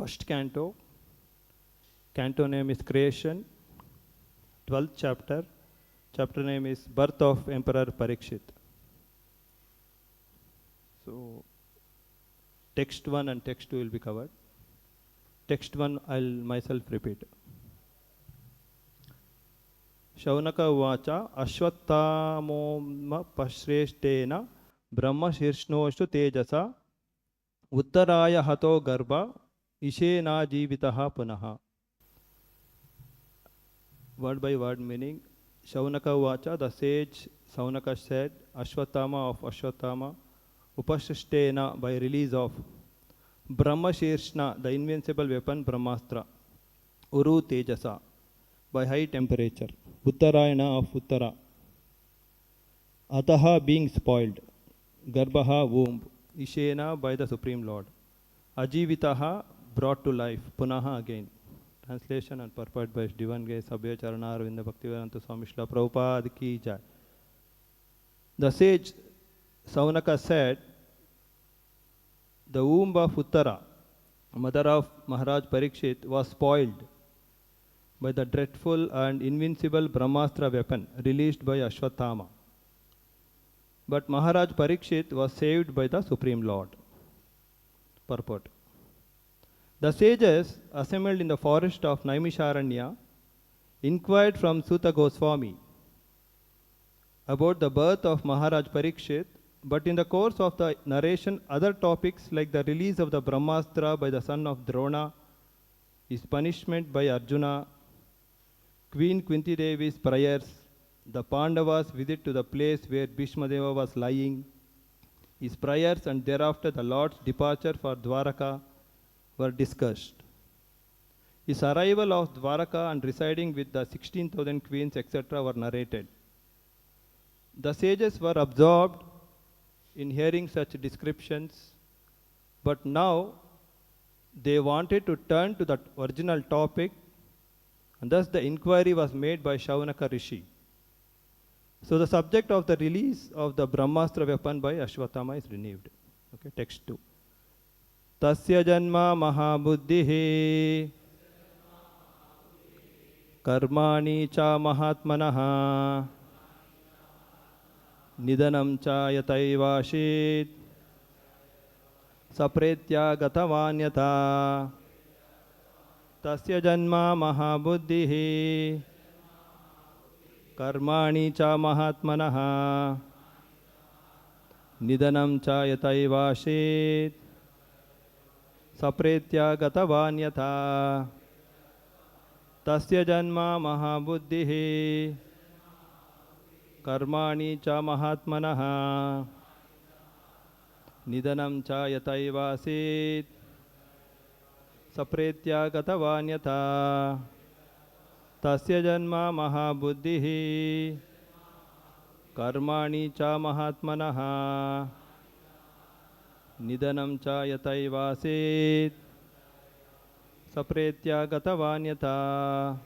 first canto. Canto name is Creation. 12th chapter. Chapter name is Birth of Emperor Parikshit. So, text 1 and text 2 will be covered. Text 1 I'll myself repeat. Shaunaka Uvacha Ashwatthamo Pashrestena Brahma Shirshnoshtu Tejasa Uttaraya Hato Garbha Ishena Jivitaha Punaha. Word by word meaning. Shaunaka Uvacha, the sage Shaunaka said, Ashwatthama of Ashwatthama, Upashishtena, by release of Brahma Shirshna, the invincible weapon Brahmastra, Uru Tejasa, by high temperature, Uttarayana of Uttara, Ataha being spoiled, Garbhaha womb, Ishena by the Supreme Lord, Ajivitaha brought to life, Punaha again. Translation and purport by Divine Grace Abhay Charana Arvinda Bhaktivedanta Swami Srila Prabhupada Ki Jai. The sage Shaunaka said, the womb of Uttara, mother of Maharaj Parikshit, was spoiled by the dreadful and invincible Brahmastra weapon released by Ashwatthama. But Maharaj Parikshit was saved by the Supreme Lord. Purport. The sages assembled in the forest of Naimisharanya inquired from Suta Goswami about the birth of Maharaj Parikshit, but in the course of the narration, other topics like the release of the Brahmastra by the son of Drona, his punishment by Arjuna, Queen Kunti Devi's prayers, the Pandavas' visit to the place where Bhishmadeva was lying, his prayers, and thereafter the Lord's departure for Dwaraka were discussed. His arrival of Dwaraka and residing with the 16,000 queens, etc. were narrated. The sages were absorbed in hearing such descriptions, but now they wanted to turn to the original topic, and thus the inquiry was made by Shaunaka Rishi. So the subject of the release of the Brahmastra weapon by Ashwatthama is renewed. Okay, text 2. Tasya janma mahabuddhihi karmani cha mahatmanaha nidanam cha yataivashit sapretya gatavanyata. Tasya janma mahabuddhihi karmani cha mahatmanaha nidanam cha yataivashit sapretya gatavanyata. Tasya janma mahabuddhihi karmani cha mahatmanaha nidanam cha yataivasit sapretya gatavanyata. Tasya janma mahabuddhihi karmani cha mahatmanaha nidanam cha yataivasit sapretya gatavanyata.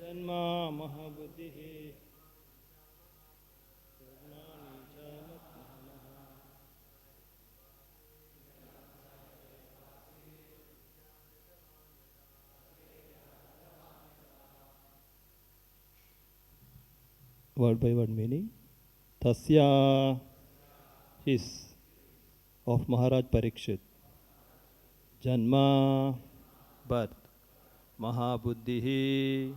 Janma mahabuddhihi karmani cha mahatmanaha. Word by word meaning. Tasya is of Maharaj Parikshit. Janma birth. Mahabuddhihi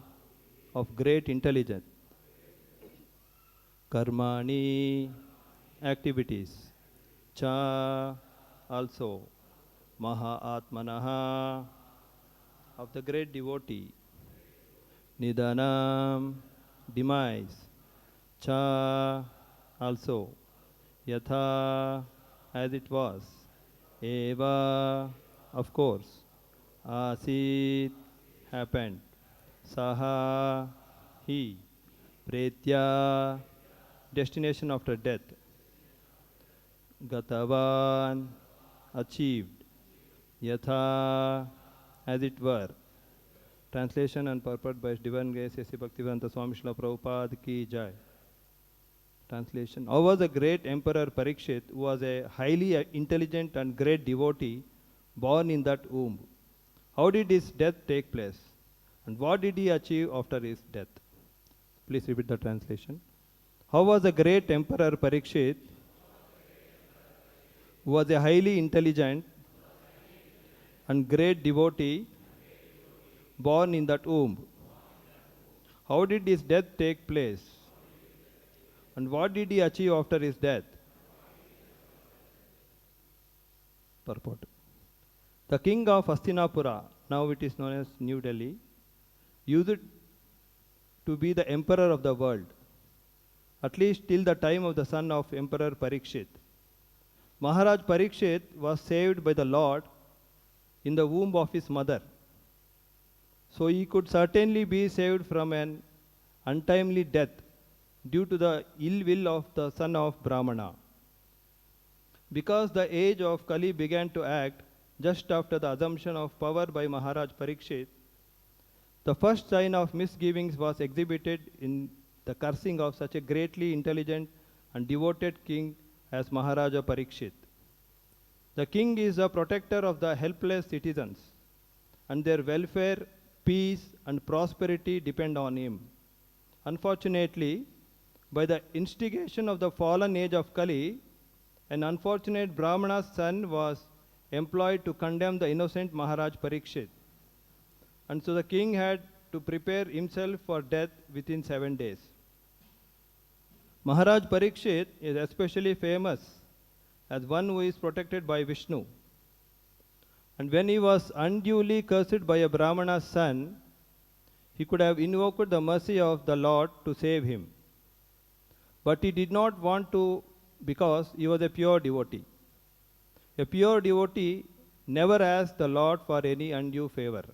of great intelligence. Karmani activities. Cha also. Mahatmanaha of the great devotee. Nidanam, demise. Cha, also. Yatha, as it was. Eva, of course. Asit, happened. Saha, he. Pretya, destination after death. Gatavan, achieved. Yatha, as it were. Translation and purport by His Divine Grace A.C. Bhaktivedanta Swami Srila Prabhupada Ki Jai. Translation. How was the great Emperor Parikshit, who was a highly intelligent and great devotee, born in that womb? How did his death take place? And what did he achieve after his death? Please repeat the translation. How was the great Emperor Parikshit, who was a highly intelligent and great devotee, born in that womb? How did his death take place? And what did he achieve after his death? Purport. The king of Hastinapura, now it is known as New Delhi, used to be the emperor of the world, at least till the time of the son of Emperor Parikshit. Maharaj Parikshit was saved by the Lord in the womb of his mother. So he could certainly be saved from an untimely death due to the ill will of the son of Brahmana. Because the age of Kali began to act just after the assumption of power by Maharaj Parikshit, the first sign of misgivings was exhibited in the cursing of such a greatly intelligent and devoted king as Maharaja Parikshit. The king is the protector of the helpless citizens, and their welfare, peace, and prosperity depend on him. Unfortunately, by the instigation of the fallen age of Kali, an unfortunate Brahmana's son was employed to condemn the innocent Maharaj Parikshit. And so the king had to prepare himself for death within 7 days. Maharaj Parikshit is especially famous as one who is protected by Vishnu. And when he was unduly cursed by a Brahmana's son, he could have invoked the mercy of the Lord to save him. But he did not want to because he was a pure devotee. A pure devotee never asked the Lord for any undue favor.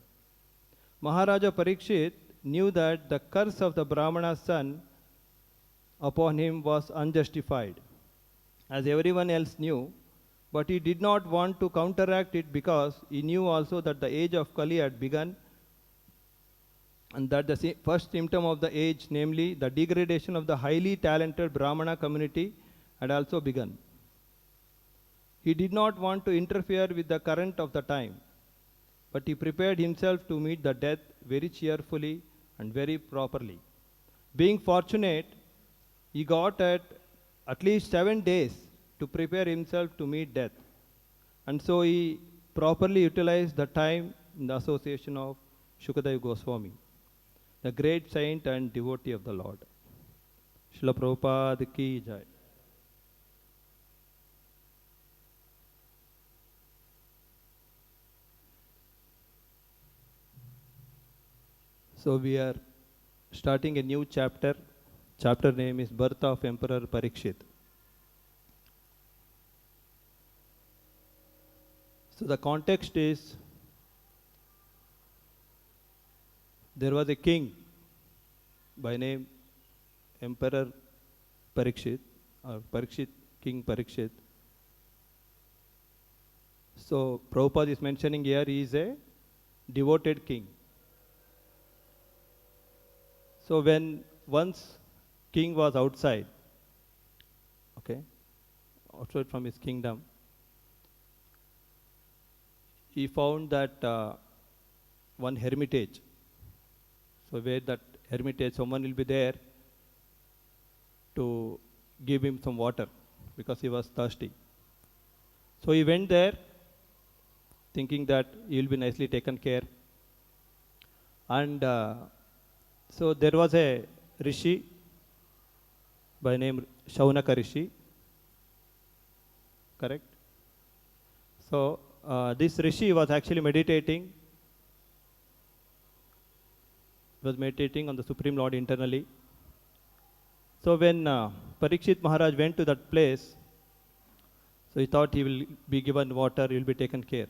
Maharaja Parikshit knew that the curse of the Brahmana's son upon him was unjustified, as everyone else knew, but he did not want to counteract it because he knew also that the age of Kali had begun and that the first symptom of the age, namely the degradation of the highly talented Brahmana community, had also begun. He did not want to interfere with the current of the time, but he prepared himself to meet the death very cheerfully and very properly. Being fortunate, he got at least 7 days to prepare himself to meet death. And so he properly utilized the time in the association of Shukadeva Goswami, the great saint and devotee of the Lord. Srila Prabhupada Ki Jai. So we are starting a new chapter. Chapter name is Birth of Emperor Parikshit. So the context is, there was a king by name Emperor Parikshit, or Parikshit, King Parikshit. So Prabhupada is mentioning here he is a devoted king. So when once king was outside from his kingdom, he found that one hermitage. So where that hermitage, someone will be there to give him some water because he was thirsty. So he went there thinking that he will be nicely taken care. And so there was a rishi by name Shaunaka Rishi, correct? So this rishi was actually meditating was meditating on the Supreme Lord internally. So when Parikshit Maharaj went to that place, so he thought he will be given water, he will be taken care.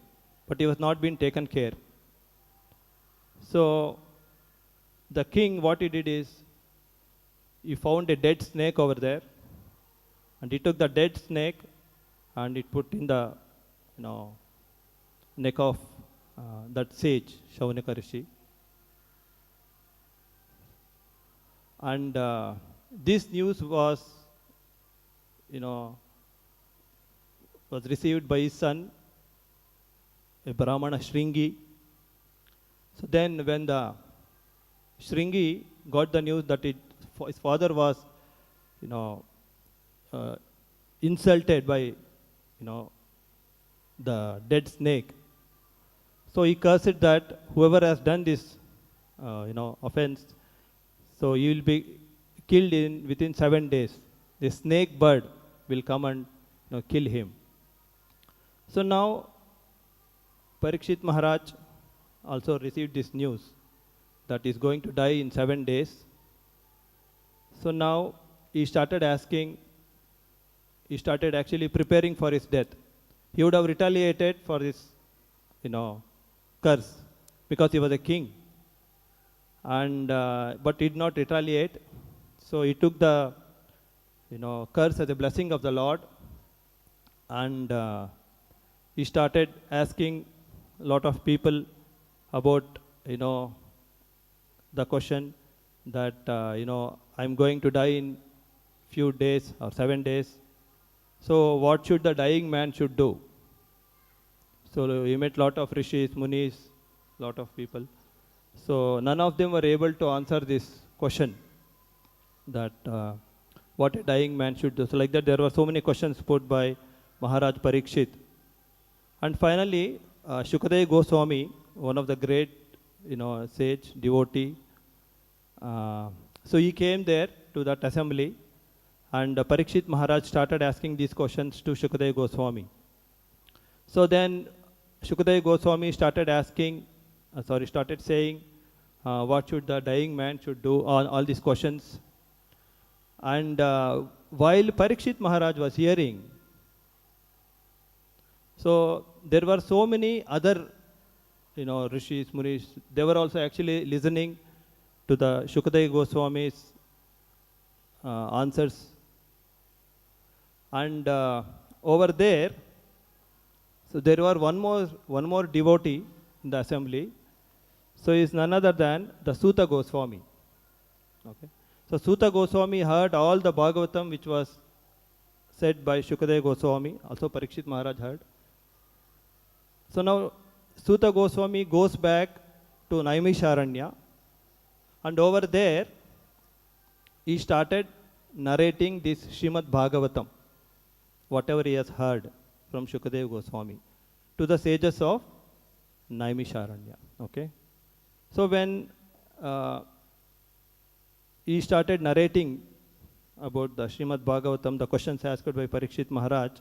But he was not being taken care. So the king, what he did is, he found a dead snake over there, and he took the dead snake and it put in the neck of that sage, Shyamakunda Rishi. And this news was, was received by his son, a Brahmana Shringi. So then when the Shringi got the news that his father was, insulted by, the dead snake, so he cursed that whoever has done this, offense, so he will be killed within 7 days. The snake bird will come and kill him. So now Parikshit Maharaj also received this news that he is going to die in 7 days. So now he started actually preparing for his death. He would have retaliated for this, curse, because he was a king. And but he did not retaliate. So he took the, curse as a blessing of the Lord, and he started asking a lot of people about, the question that, I'm going to die in few days or 7 days. So what should the dying man should do? So he met lot of rishis, munis, lot of people. So none of them were able to answer this question, that what a dying man should do. So like that, there were so many questions put by Maharaj Parikshit. And finally, Shukadeva Goswami, one of the great, sage, devotee, so he came there to that assembly, and Parikshit Maharaj started asking these questions to Shukadeva Goswami. So then Shukadeva Goswami started saying, what should the dying man should do, all these questions. And while Parikshit Maharaj was hearing, so there were so many other, rishis, munis, they were also actually listening to the Shukadeva Goswami's answers. And over there, so there were one more devotee in the assembly. So he is none other than the Suta Goswami. Okay. So Suta Goswami heard all the Bhagavatam which was said by Shukadeva Goswami. Also Parikshit Maharaj heard. So now Suta Goswami goes back to Naimisharanya, and over there he started narrating this Śrīmad-Bhāgavatam, whatever he has heard from Shukadeva Goswami, to the sages of Naimisharanya. Okay. So when he started narrating about the Śrīmad-Bhāgavatam, the questions asked by Parikshit Maharaj,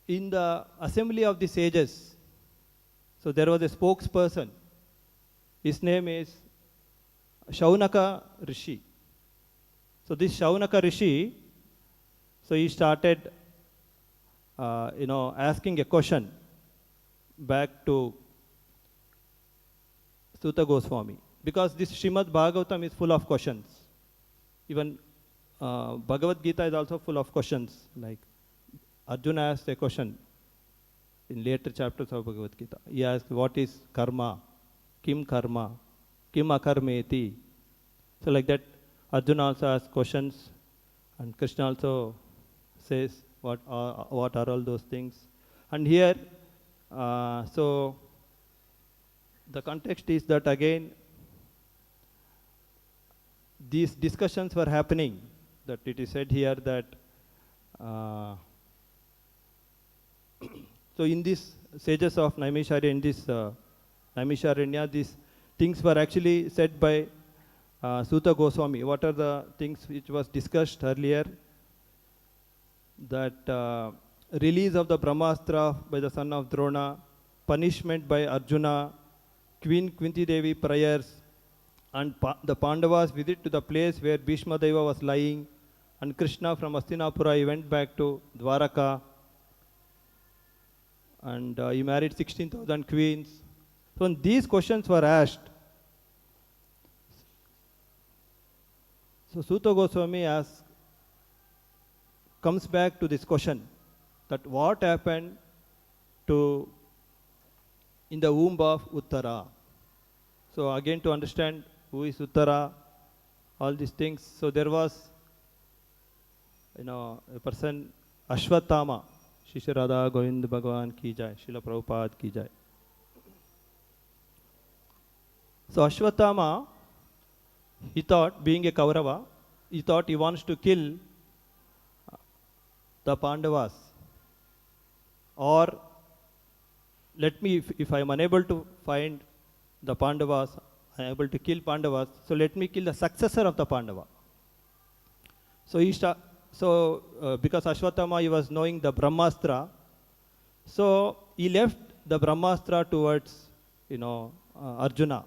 in the assembly of the sages, so there was a spokesperson. His name is Shyamakunda Rishi. So this Shyamakunda Rishi, so he started, asking a question back to Suta Goswami, because this Śrīmad-Bhāgavatam is full of questions. Even Bhagavad Gita is also full of questions. Like Arjuna asked a question in later chapters of Bhagavad Gita. He asked, what is karma? Kim karma? Kim akarmeti? So like that, Arjuna also asks questions, and Krishna also says what are all those things. And here, so the context is that again, these discussions were happening, that it is said here that so in this sages of Naimisharanya, in this Naimisharanya, these things were actually said by Suta Goswami. What are the things which was discussed earlier? That release of the Brahmastra by the son of Drona, punishment by Arjuna, Queen Kunti Devi prayers, and the Pandavas visit to the place where Bhishma Deva was lying, and Krishna from Hastinapura, he went back to Dwaraka, and he married 16,000 queens. So when these questions were asked, so Suta Goswami comes back to this question, that what happened to in the womb of Uttara. So again, to understand who is Uttara, all these things. So there was, a person, Ashwatthama, Shishya Radha Govind Bhagavan ki jai, Srila Prabhupada ki jai. So Ashwatthama, he thought, being a Kaurava, he thought he wants to kill the Pandavas. Or let me, if I am unable to find the Pandavas, I am able to kill Pandavas, so let me kill the successor of the Pandava. So because Ashwatthama, he was knowing the Brahmastra, so he left the Brahmastra towards, Arjuna.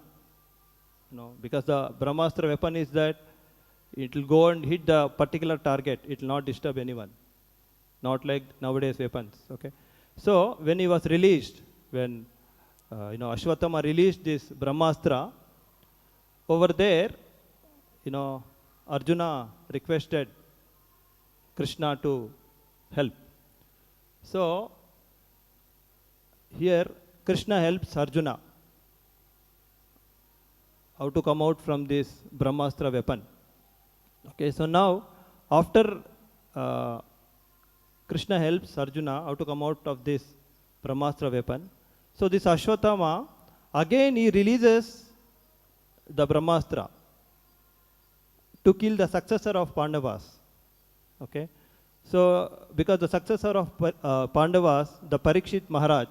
Because the Brahmastra weapon is that it will go and hit the particular target, it will not disturb anyone. Not like nowadays weapons, okay. So when he was released, when Ashwatthama released this Brahmastra, over there, Arjuna requested Krishna to help. So here Krishna helps Arjuna how to come out from this Brahmastra weapon. Okay, so now after Krishna helps Arjuna how to come out of this Brahmastra weapon, so this Ashwatthama, again he releases the Brahmastra to kill the successor of Pandavas. Okay, so because the successor of Pandavas, the Parikshit Maharaj,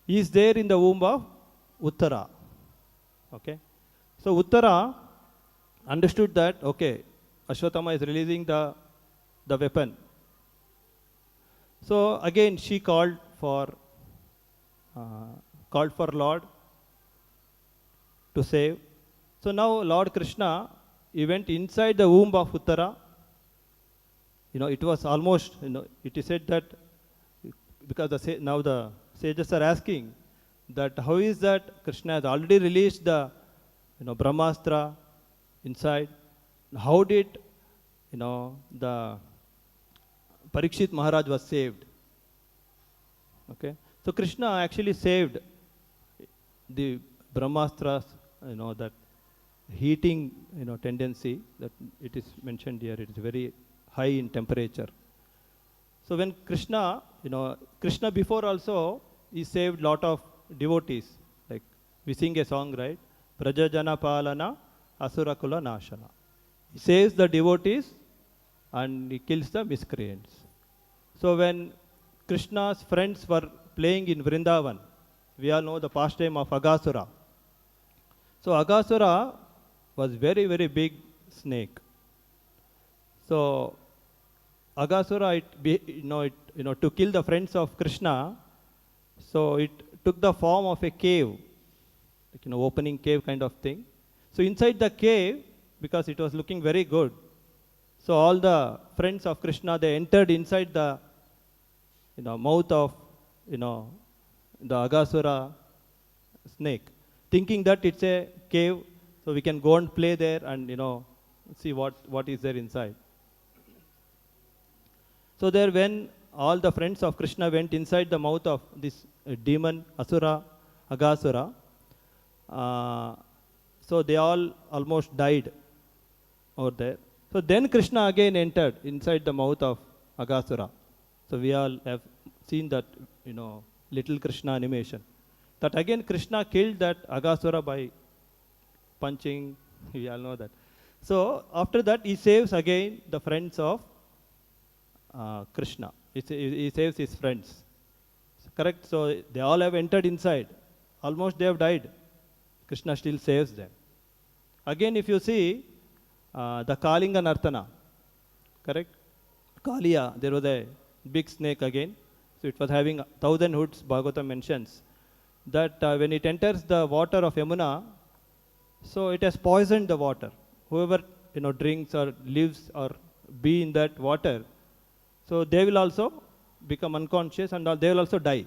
is there in the womb of Uttara. Okay, so Uttara understood that, okay, Ashwatthama is releasing the weapon. So again she called for Lord to save. So now Lord Krishna, he went inside the womb of Uttara. It was almost, it is said that, because now the sages are asking that how is that Krishna has already released the Brahmastra inside. How did the Parikshit Maharaj was saved? Okay, so Krishna actually saved the Brahmastras, that heating tendency that it is mentioned here. It is very high in temperature. So when Krishna before also, he saved lot of devotees. Like we sing a song, right? Prajajana Palana Asurakula Nashana. He saves the devotees and he kills the miscreants. So when Krishna's friends were playing in Vrindavan, we all know the pastime of Aghasura. So Aghasura was very, very big snake. So Aghasura, to kill the friends of Krishna, so it took the form of a cave, like opening cave kind of thing. So inside the cave, because it was looking very good, so all the friends of Krishna, they entered inside the mouth of the Aghasura snake, thinking that it's a cave, so we can go and play there and see what is there inside. So there, when all the friends of Krishna went inside the mouth of this demon Asura, Aghasura, so they all almost died over there. So then Krishna again entered inside the mouth of Aghasura. So we all have seen that little Krishna animation. That again Krishna killed that Aghasura by punching. We all know that. So after that he saves again the friends of Krishna. He saves his friends. Correct? So they all have entered inside. Almost they have died. Krishna still saves them. Again, if you see the Kalinga Nartana, correct? Kaliya, there was a big snake again. So it was having 1,000 hoods, Bhagavatam mentions. that when it enters the water of Yamuna, so it has poisoned the water. Whoever drinks or lives or be in that water, so they will also become unconscious and they will also die.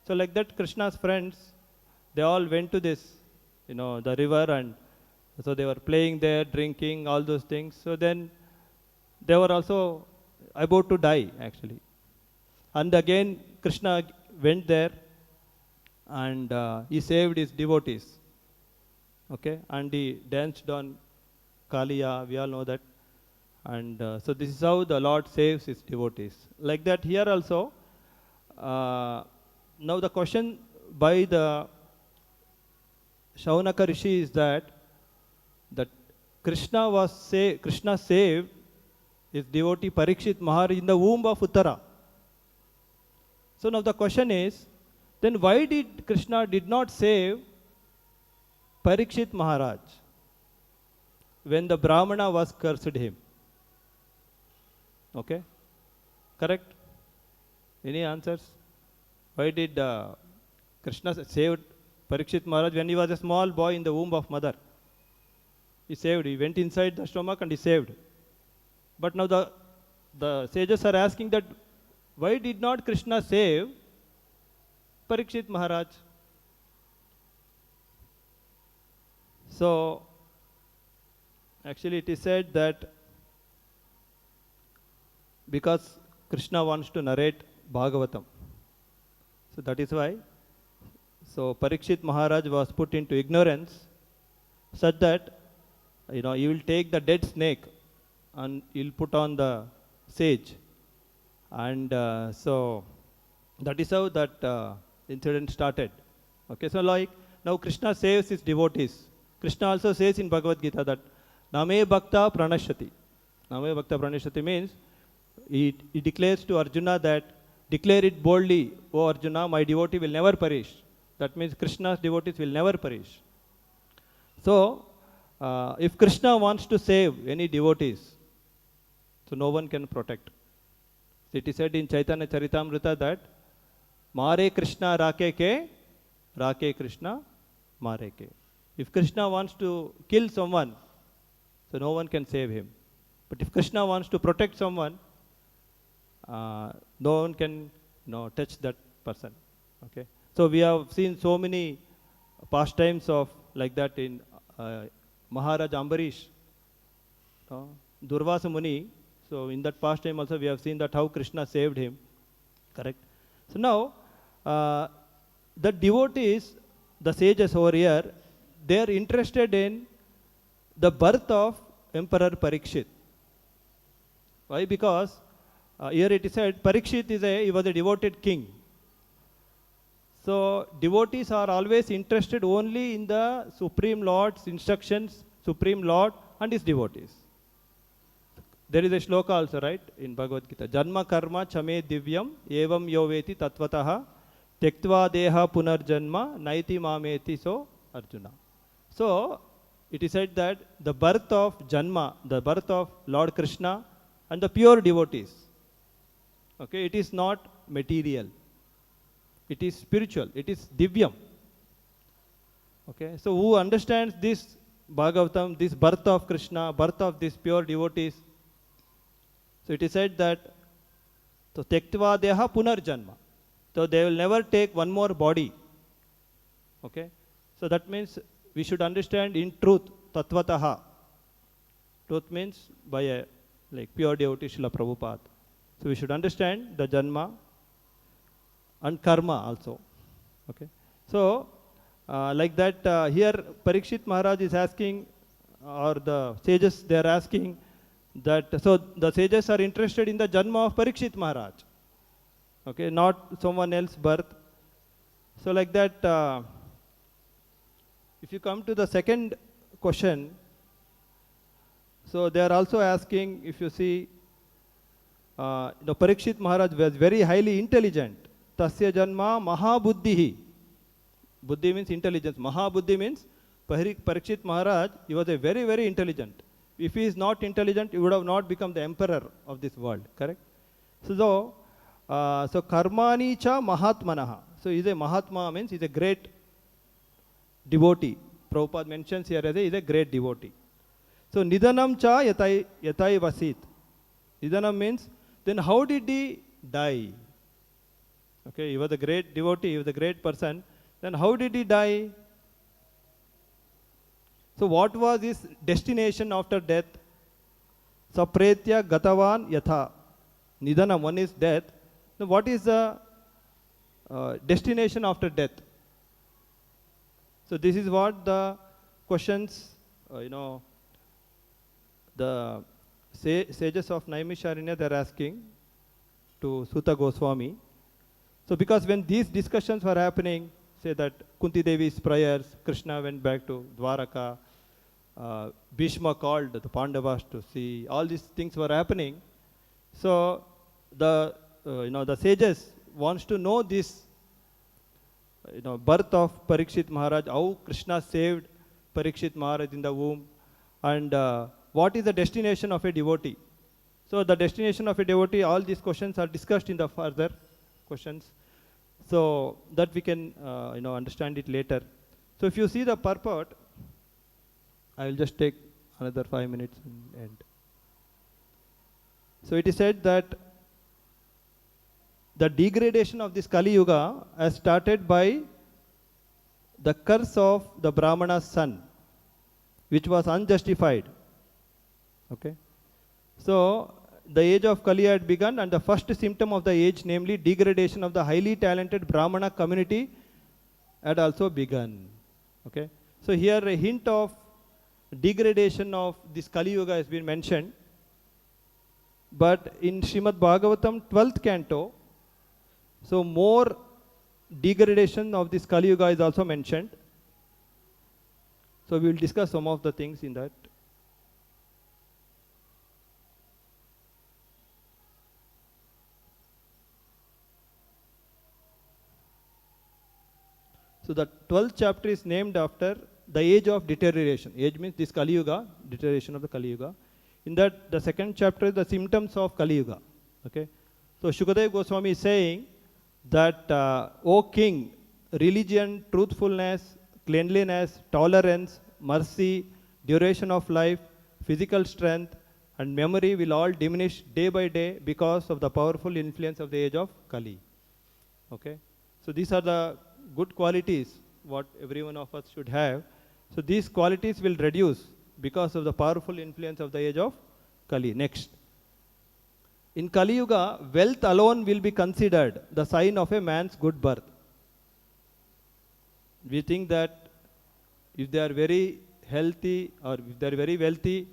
So like that, Krishna's friends, they all went to this, the river, and so they were playing there, drinking, all those things. So then they were also about to die actually. And again, Krishna went there and he saved his devotees. Okay, and he danced on Kaliya, we all know that. And so this is how the Lord saves his devotees. Like that here also, now the question by the Shaunaka Rishi is that Krishna saved his devotee Parikshit Maharaj in the womb of Uttara. So now the question is, then why did Krishna did not save Parikshit Maharaj when the Brahmana was cursed him? Okay, correct? Any answers? Why did Krishna save Parikshit Maharaj when he was a small boy in the womb of mother? He saved. He went inside the stomach and he saved. But now the sages are asking that why did not Krishna save Parikshit Maharaj? So actually it is said that because Krishna wants to narrate Bhagavatam, so that is why. So Parikshit Maharaj was put into ignorance such that he will take the dead snake and he will put on the sage. And so that is how that incident started. Okay, so like now Krishna saves his devotees. Krishna also says in Bhagavad Gita that Name Bhakta Pranashyati. Name Bhakta Pranashyati means he declares to Arjuna that declare it boldly, O Arjuna, my devotee will never perish. That means Krishna's devotees will never perish. So if Krishna wants to save any devotees, so no one can protect. It is said in Chaitanya Charitamrita that Mare Krishna Rake Krishna Mare ke. If Krishna wants to kill someone, so no one can save him. But if Krishna wants to protect someone, no one can touch that person. Okay. So we have seen so many pastimes of like that in Maharaj Ambarish, Durvasa Muni. So in that pastime also we have seen that how Krishna saved him. Correct. So now the devotees, the sages over here, they are interested in the birth of Emperor Parikshit. Why? Because here it is said Parikshit he was a devoted king. So devotees are always interested only in the Supreme Lord's instructions, Supreme Lord and his devotees. There is a shloka also, right, in Bhagavad Gita. Janma karma chame divyam evam yoveti tatvataha tektva deha punarjanma naiti mameti so Arjuna. So it is said that the birth of Janma, the birth of Lord Krishna and the pure devotees, okay, it is not material. It is spiritual. It is divyam. Okay, so who understands this Bhagavatam, this birth of Krishna, birth of these pure devotees? So it is said that so tektva deha punarjanma. So they will never take one more body. Okay, so that means we should understand in truth tatvataha. Truth means by a pure devotee Srila Prabhupada. So we should understand the janma and karma also. Okay, so like that here Parikshit Maharaj is asking, or the sages they are asking that, so the sages are interested in the janma of Parikshit Maharaj. Okay, not someone else's birth. So like that if you come to the second question, so they are also asking, if you see the Parikshit Maharaj was very highly intelligent. Tasya janma mahabuddhihi. Buddhi means intelligence. Mahabuddhi means Parikshit Maharaj, he was a very, very intelligent. If he is not intelligent, he would have not become the emperor of this world. Correct? So karmani cha mahatmanaha. So he is a Mahatma, means he is a great devotee. Prabhupada mentions here as is a great devotee. So Nidanam cha yatai vasit. Nidanam means, then how did he die? Okay, he was a great devotee, he was a great person. Then how did he die? So what was his destination after death? Sapretya gatavan yatha. Nidanam, one is death. Now what is the destination after death? So this is what the questions, the sages of Naimisharanya, they are asking to Suta Goswami. So because when these discussions were happening, say that Kunti Devi's prayers, Krishna went back to Dwaraka, Bhishma called the Pandavas to see, all these things were happening. So the the sages wants to know this birth of Parikshit Maharaj, how Krishna saved Parikshit Maharaj in the womb, and what is the destination of a devotee. So the destination of a devotee, all these questions are discussed in the further questions, so that we can understand it later. So if you see the purport, I will just take another 5 minutes and end. So it is said that the degradation of this Kali Yuga has started by the curse of the Brahmana's son, which was unjustified. Okay. So the age of Kali had begun, and the first symptom of the age, namely degradation of the highly talented Brahmana community, had also begun. Okay. So here a hint of degradation of this Kali Yuga has been mentioned. But in Śrīmad-Bhāgavatam 12th canto, so more degradation of this Kali Yuga is also mentioned. So we will discuss some of the things in that. So the 12th chapter is named after the age of deterioration. Age means this Kali Yuga, deterioration of the Kali Yuga. In that, the second chapter is the symptoms of Kali Yuga. Okay. So Shukadeva Goswami is saying that, O king, religion, truthfulness, cleanliness, tolerance, mercy, duration of life, physical strength, and memory will all diminish day by day because of the powerful influence of the age of Kali. Okay. So these are the good qualities what every one of us should have. So these qualities will reduce because of the powerful influence of the age of Kali. Next. In Kali Yuga, wealth alone will be considered the sign of a man's good birth. We think that if they are very healthy or if they are very wealthy,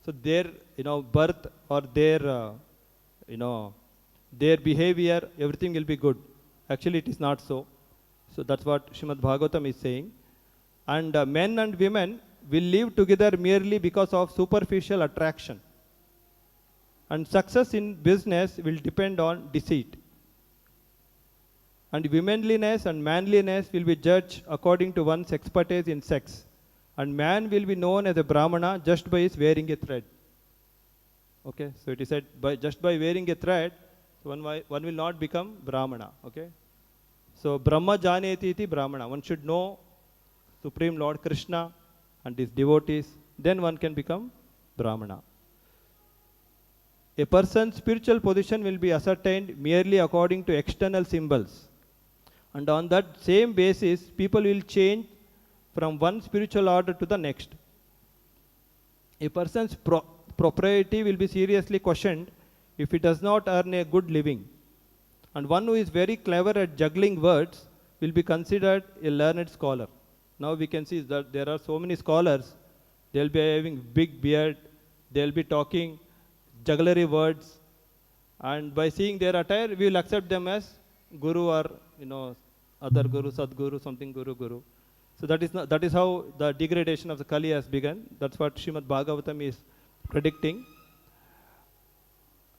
so their birth or their their behavior, everything will be good. Actually, it is not so. So that's what Śrīmad-Bhāgavatam is saying. And men and women will live together merely because of superficial attraction. And success in business will depend on deceit. And womanliness and manliness will be judged according to one's expertise in sex. And man will be known as a Brahmana just by his wearing a thread. Okay, so it is said just by wearing a thread, one will not become Brahmana. Okay, so Brahma Janeti iti Brahmana. One should know Supreme Lord Krishna and his devotees, then one can become Brahmana. A person's spiritual position will be ascertained merely according to external symbols. And on that same basis, people will change from one spiritual order to the next. A person's propriety will be seriously questioned if he does not earn a good living. And one who is very clever at juggling words will be considered a learned scholar. Now we can see that there are so many scholars. They will be having big beard. They will be talking jugglery words. And by seeing their attire, we will accept them as guru or other guru, sadguru, something guru. So that is how the degradation of the Kali has begun. That's what Śrīmad-Bhāgavatam is predicting.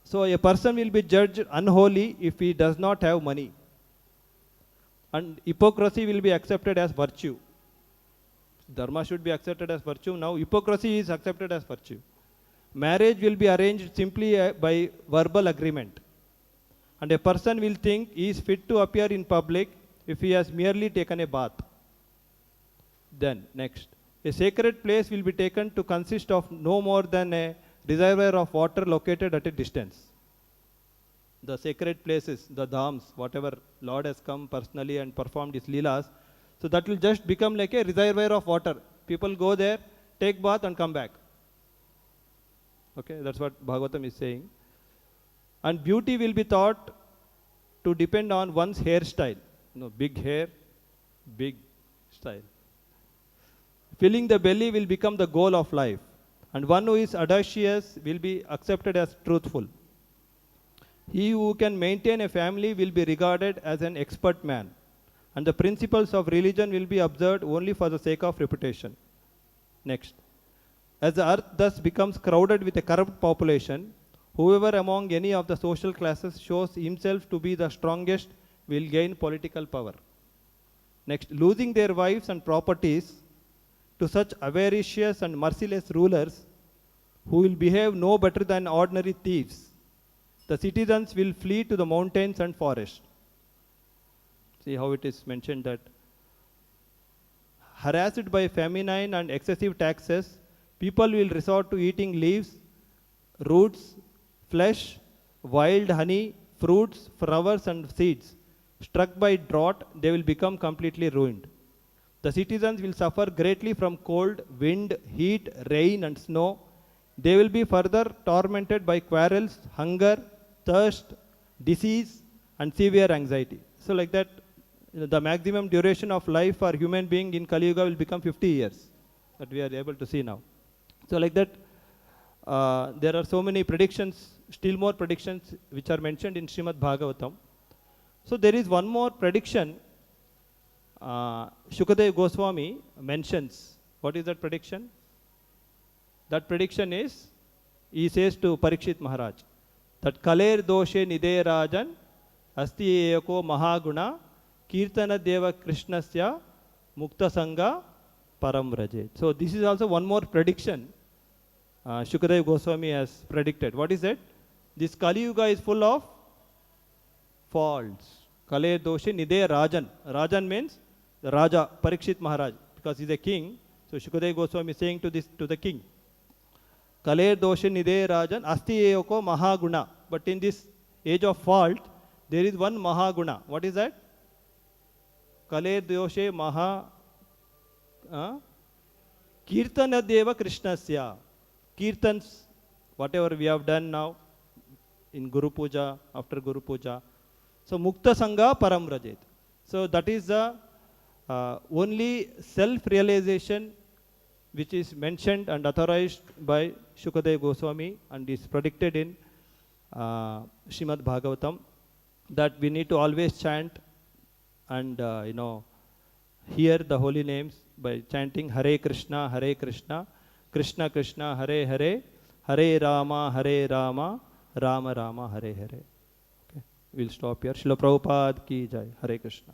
So a person will be judged unholy if he does not have money. And hypocrisy will be accepted as virtue. Dharma should be accepted as virtue. Now hypocrisy is accepted as virtue. Marriage will be arranged simply by verbal agreement. And a person will think he is fit to appear in public if he has merely taken a bath. Then, next, a sacred place will be taken to consist of no more than a reservoir of water located at a distance. The sacred places, the dhams, whatever Lord has come personally and performed his leelas, so that will just become like a reservoir of water. People go there, take bath and come back. Okay, that's what Bhagavatam is saying. And beauty will be thought to depend on one's hairstyle. Big hair, big style. Filling the belly will become the goal of life. And one who is audacious will be accepted as truthful. He who can maintain a family will be regarded as an expert man. And the principles of religion will be observed only for the sake of reputation. Next. As the earth thus becomes crowded with a corrupt population, whoever among any of the social classes shows himself to be the strongest will gain political power. Next, losing their wives and properties to such avaricious and merciless rulers who will behave no better than ordinary thieves, the citizens will flee to the mountains and forests. See how it is mentioned that harassed by famine and excessive taxes, people will resort to eating leaves, roots, flesh, wild honey, fruits, flowers and seeds. Struck by drought, they will become completely ruined. The citizens will suffer greatly from cold, wind, heat, rain and snow. They will be further tormented by quarrels, hunger, thirst, disease and severe anxiety. So like that, the maximum duration of life for human being in Kali Yuga will become 50 years. That we are able to see now. So like that, there are so many predictions, still more predictions which are mentioned in Śrīmad-Bhāgavatam. So there is one more prediction Shukadeva Goswami mentions. What is that prediction? That prediction is, he says to Parikshit Maharaj, that Kaler doshe nide rajan asti eko mahaguna kirtana deva krishnasya mukta sangha param vrajet. So this is also one more prediction Shukadeva Goswami has predicted. What is it? This Kali Yuga is full of faults. Kale doshe nide rajan. Rajan means the Raja, Parikshit Maharaj, because he is a king. So Shukadeva Goswami is saying to the king, Kale doshe nide rajan asti eko mahaguna. But in this age of fault, there is one mahaguna. What is that? Kale doshe kirtana deva krishnasya. Kirtans, whatever we have done now in Guru Puja, after Guru Puja. So Mukta Sangha Param Rajet. So that is the only self-realization which is mentioned and authorized by Shukadeva Goswami and is predicted in Śrīmad-Bhāgavatam, that we need to always chant and hear the holy names by chanting Hare Krishna, Krishna Krishna, Hare Hare, Hare Rama, Rama Rama, Hare Hare. Okay, we'll stop here. Srila Prabhupada ki jai. Hare Krishna.